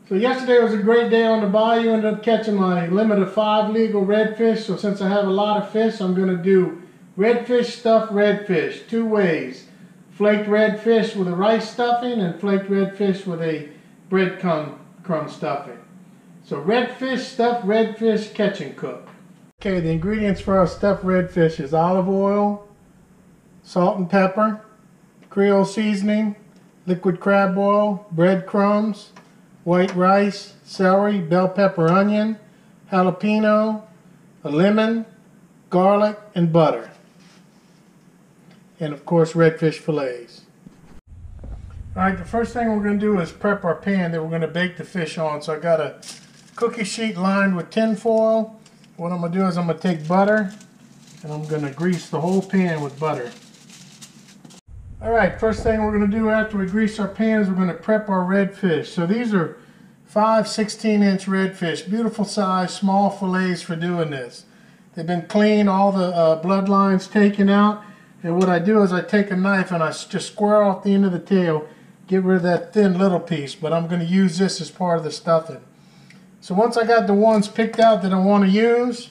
So yesterday was a great day on the bayou. Ended up catching my limit of 5 legal redfish. So since I have a lot of fish, I'm going to do redfish stuffed redfish. 2 ways. Flaked redfish with a rice stuffing and flaked redfish with a breadcrumb stuffing. So redfish stuffed redfish catch and cook. Okay, the ingredients for our stuffed redfish is olive oil, salt and pepper, Creole seasoning, liquid crab oil, breadcrumbs, white rice, celery, bell pepper, onion, jalapeno, a lemon, garlic, and butter. And of course, redfish fillets. Alright, the first thing we're going to do is prep our pan that we're going to bake the fish on. So I got a cookie sheet lined with tin foil. What I'm going to do is I'm going to take butter and I'm going to grease the whole pan with butter. Alright, first thing we're going to do after we grease our pan is we're going to prep our redfish. So these are 5 16-inch redfish, beautiful size, small fillets for doing this. They've been cleaned, all the bloodlines taken out, and what I do is I take a knife and I just square off the end of the tail, get rid of that thin little piece, but I'm going to use this as part of the stuffing. So once I got the ones picked out that I want to use,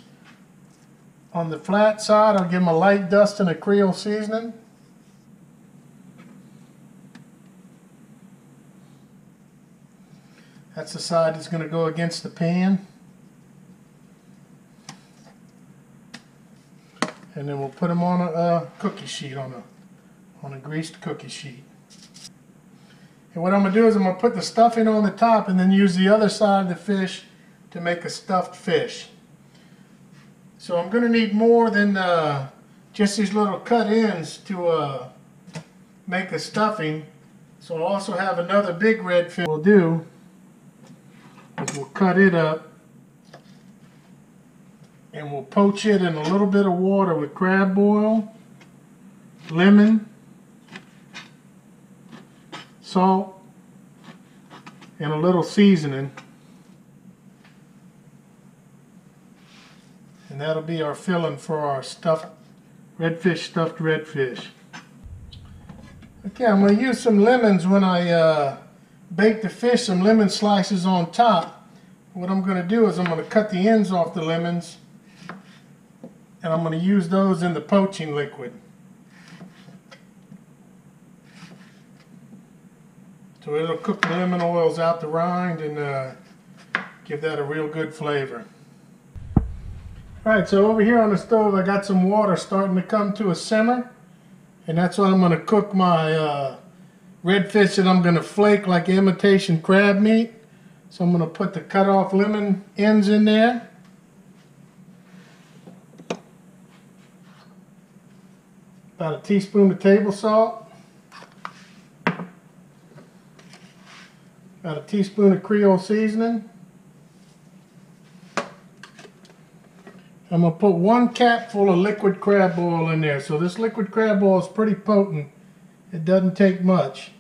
on the flat side I'll give them a light dusting of Creole seasoning. That's the side that's going to go against the pan. And then we'll put them on a cookie sheet, on a greased cookie sheet. And what I'm going to do is I'm going to put the stuffing on the top and then use the other side of the fish to make a stuffed fish. So I'm going to need more than just these little cut ends to make a stuffing. So I'll also have another big redfish. We'll do is we'll cut it up and we'll poach it in a little bit of water with crab oil, lemon, salt, and a little seasoning. And that'll be our filling for our stuffed redfish. Okay, I'm going to use some lemons when I bake the fish, some lemon slices on top. What I'm going to do is I'm going to cut the ends off the lemons and I'm going to use those in the poaching liquid. So it'll cook the lemon oils out the rind and give that a real good flavor. Alright, so over here on the stove I got some water starting to come to a simmer, and that's what I'm going to cook my redfish that I'm going to flake like imitation crab meat. So I'm going to put the cut off lemon ends in there. About a teaspoon of table salt. About a teaspoon of Creole seasoning. I'm going to put 1 capful of liquid crab oil in there. So this liquid crab oil is pretty potent. It doesn't take much.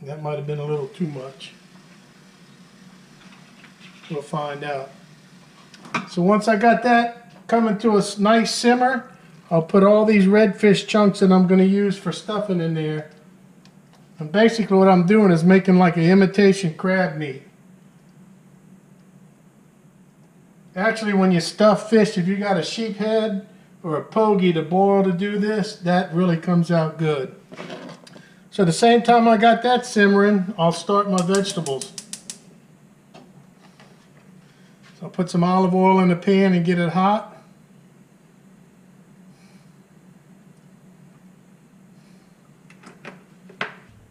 That might have been a little too much. We'll find out. So once I got that coming to a nice simmer, I'll put all these redfish chunks that I'm going to use for stuffing in there. And basically what I'm doing is making like an imitation crab meat. Actually, when you stuff fish, if you got a sheep head or a pogie to boil to do this, that really comes out good. So at the same time I got that simmering, I'll start my vegetables. So I'll put some olive oil in the pan and get it hot.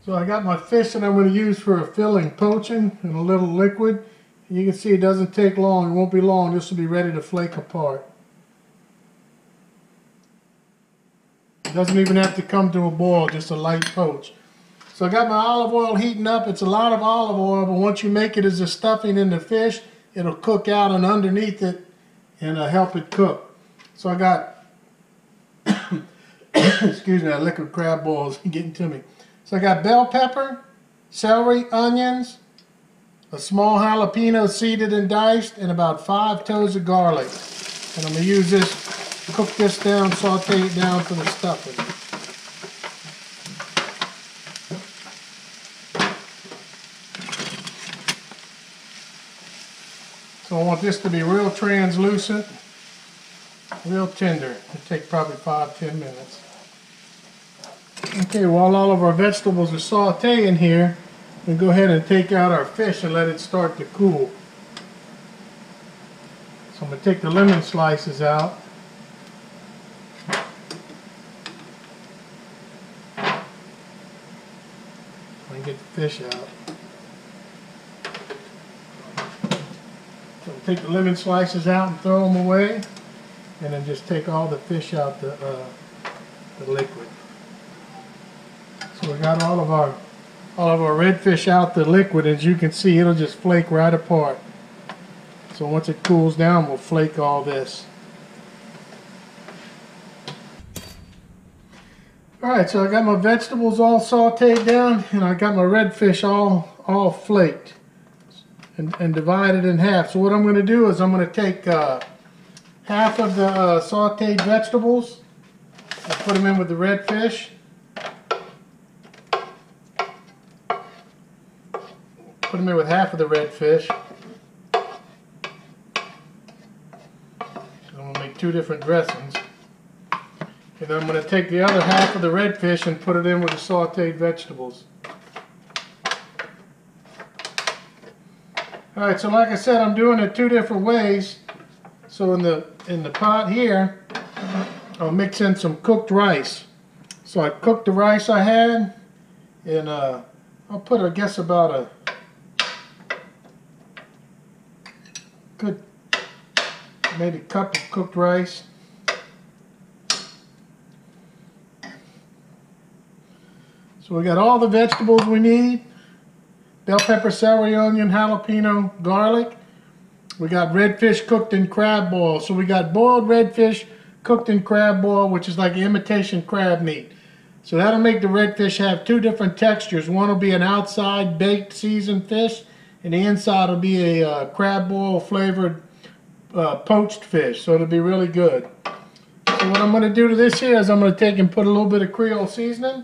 So I got my fish that I'm going to use for a filling poaching and a little liquid. You can see it doesn't take long. It won't be long. This will be ready to flake apart. It doesn't even have to come to a boil, just a light poach. So I got my olive oil heating up. It's a lot of olive oil, but once you make it as a stuffing in the fish, it'll cook out and underneath it and help it cook. So I got, excuse me, that liquid crab oil is getting to me. So I got bell pepper, celery, onions, a small jalapeno seeded and diced, and about 5 toes of garlic. And I'm going to use this, cook this down, saute it down for the stuffing. So I want this to be real translucent, real tender. It'll take probably 5-10 minutes. Okay, while all of our vegetables are sauteing here, we go ahead and take out our fish and let it start to cool. So I'm going to take the lemon slices out. And get the fish out. So take the lemon slices out and throw them away, and then just take all the fish out the liquid. So we got all of our red fish out the liquid. As you can see, it'll just flake right apart. So once it cools down, we'll flake all this. Alright, so I got my vegetables all sauteed down, and I got my red fish all flaked and divided in half. So what I'm going to do is I'm going to take half of the sauteed vegetables and put them in with the red fish. Put them in with half of the red fish. I'm going to make two different dressings. And then I'm going to take the other half of the red fish and put it in with the sauteed vegetables. Alright, so like I said, I'm doing it two different ways. So in the pot here, I'll mix in some cooked rice. So I cooked the rice I had, and I'll put, I guess, about a good maybe cup of cooked rice. So we got all the vegetables we need: bell pepper, celery, onion, jalapeno, garlic. We got red fish cooked in crab boil. So we got boiled red fish cooked in crab boil, which is like imitation crab meat. So that'll make the red fish have two different textures. One will be an outside baked seasoned fish, and the inside will be a crab boil flavored poached fish. So it'll be really good. So what I'm going to do to this here is I'm going to take and put a little bit of Creole seasoning.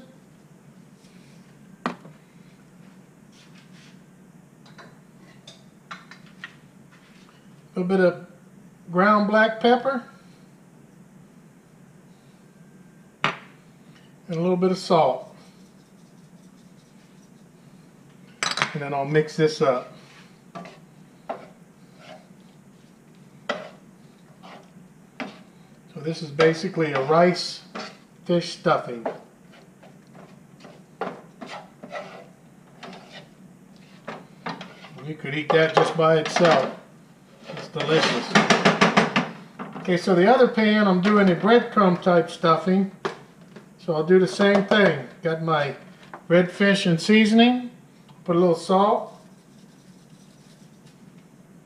A little bit of ground black pepper, and a little bit of salt. And then I'll mix this up. So this is basically a rice fish stuffing. You could eat that just by itself. It's delicious. Okay, so the other pan, I'm doing a breadcrumb type stuffing. So I'll do the same thing. Got my red fish and seasoning. Put a little salt.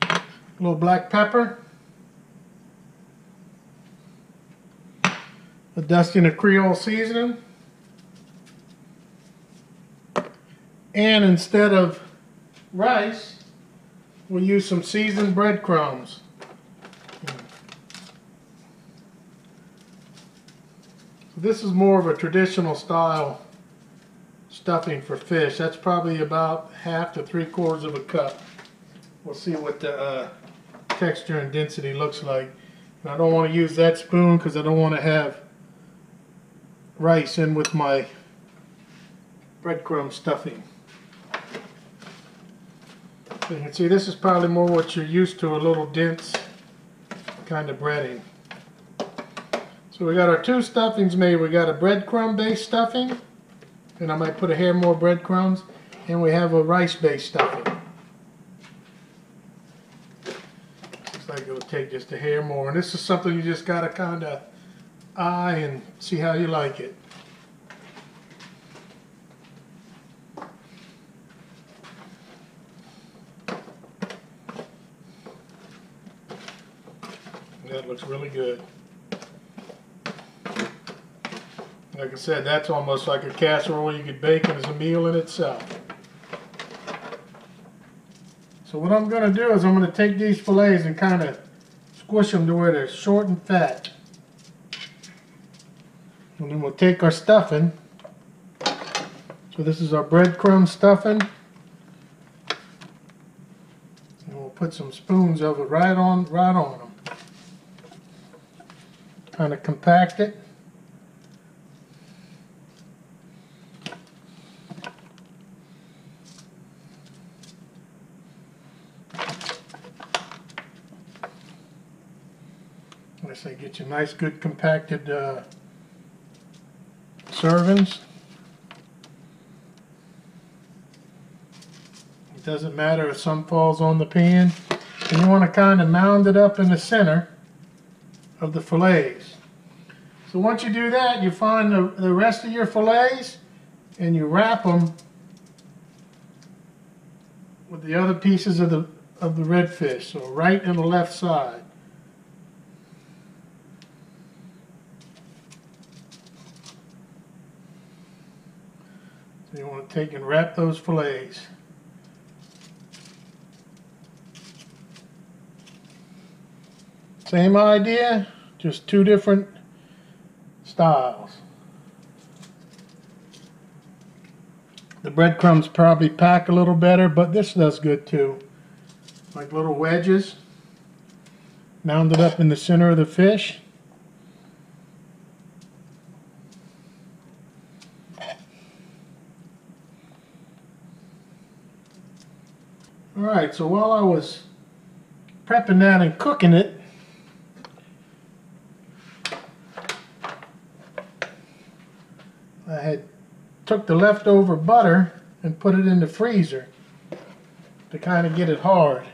A little black pepper. A dusting of Creole seasoning. And instead of rice, we'll use some seasoned breadcrumbs. This is more of a traditional style stuffing for fish. That's probably about 1/2 to 3/4 of a cup. We'll see what the texture and density looks like. And I don't want to use that spoon because I don't want to have rice in with my breadcrumb stuffing. So you can see this is probably more what you're used to, a little dense kind of breading. So we got our two stuffings made. We got a breadcrumb based stuffing, and I might put a hair more breadcrumbs, and we have a rice based stuffing. Looks like it'll take just a hair more, and this is something you just got to kind of eye and see how you like it. That looks really good. Like I said, that's almost like a casserole you could bake as a meal in itself. So what I'm going to do is I'm going to take these fillets and kind of squish them to where they're short and fat. And then we'll take our stuffing. So this is our breadcrumb stuffing. And we'll put some spoons of it right on them. Kind of compact it. Like I say, get you nice, good compacted servings. It doesn't matter if some falls on the pan. And you want to kind of mound it up in the center of the fillets. So once you do that, you find the rest of your fillets and you wrap them with the other pieces of the redfish. So right and the left side. So you want to take and wrap those fillets. Same idea, just two different styles. The breadcrumbs probably pack a little better, but this does good too. Like little wedges, mounded up in the center of the fish. Alright, so while I was prepping that and cooking it, I took the leftover butter and put it in the freezer to kind of get it hard.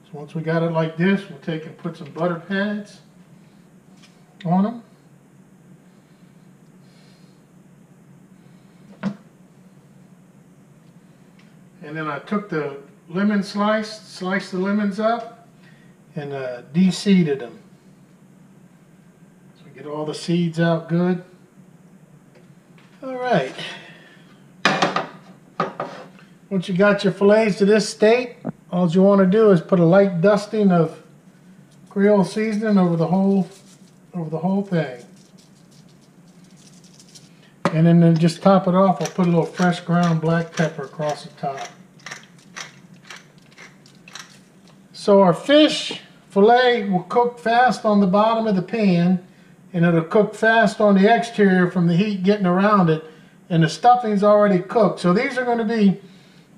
So once we got it like this, we'll take and put some butter pads on them. And then I took the lemon sliced the lemons up and de-seeded them. Get all the seeds out good. Alright. Once you got your fillets to this state, all you want to do is put a light dusting of Creole seasoning over the whole thing. And then to just top it off, I'll put a little fresh ground black pepper across the top. So our fish fillet will cook fast on the bottom of the pan, and it'll cook fast on the exterior from the heat getting around it, and the stuffing's already cooked. So these are going to be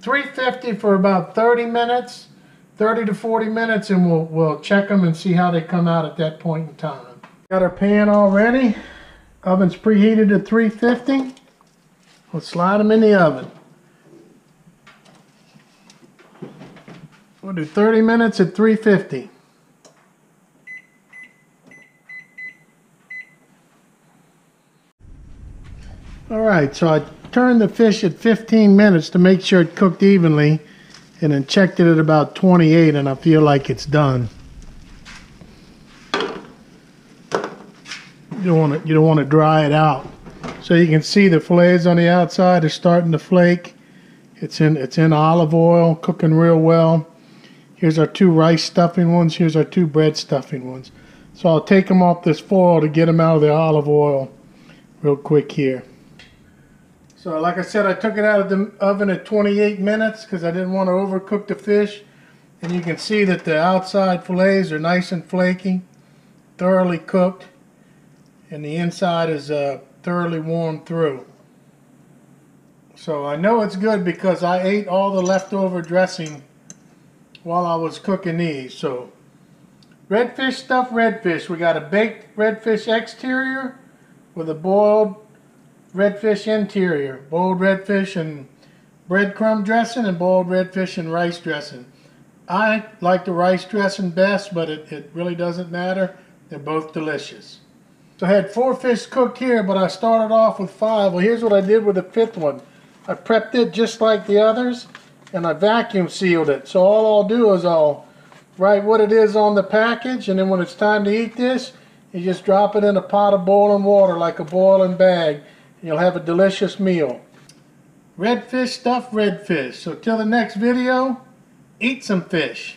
350 for about 30 minutes, 30 to 40 minutes, and we'll check them and see how they come out at that point in time. Got our pan all ready. Oven's preheated at 350. We'll slide them in the oven. We'll do 30 minutes at 350. Alright, so I turned the fish at 15 minutes to make sure it cooked evenly, and then checked it at about 28, and I feel like it's done. You don't want to dry it out. So you can see the fillets on the outside are starting to flake. It's in olive oil, cooking real well. Here's our two rice stuffing ones. Here's our two bread stuffing ones. So I'll take them off this foil to get them out of the olive oil real quick here. So like I said, I took it out of the oven at 28 minutes because I didn't want to overcook the fish. And you can see that the outside fillets are nice and flaky, thoroughly cooked. And the inside is thoroughly warmed through. So I know it's good because I ate all the leftover dressing while I was cooking these. So redfish stuffed redfish. We got a baked redfish exterior with a boiled redfish interior. Boiled redfish and breadcrumb dressing, and boiled redfish and rice dressing. I like the rice dressing best, but it really doesn't matter. They're both delicious. So I had 4 fish cooked here, but I started off with 5. Well, here's what I did with the 5th one. I prepped it just like the others, and I vacuum sealed it. So all I'll do is I'll write what it is on the package, and then when it's time to eat this, you just drop it in a pot of boiling water like a boiling bag, and you'll have a delicious meal. Redfish stuffed redfish. So till the next video, eat some fish.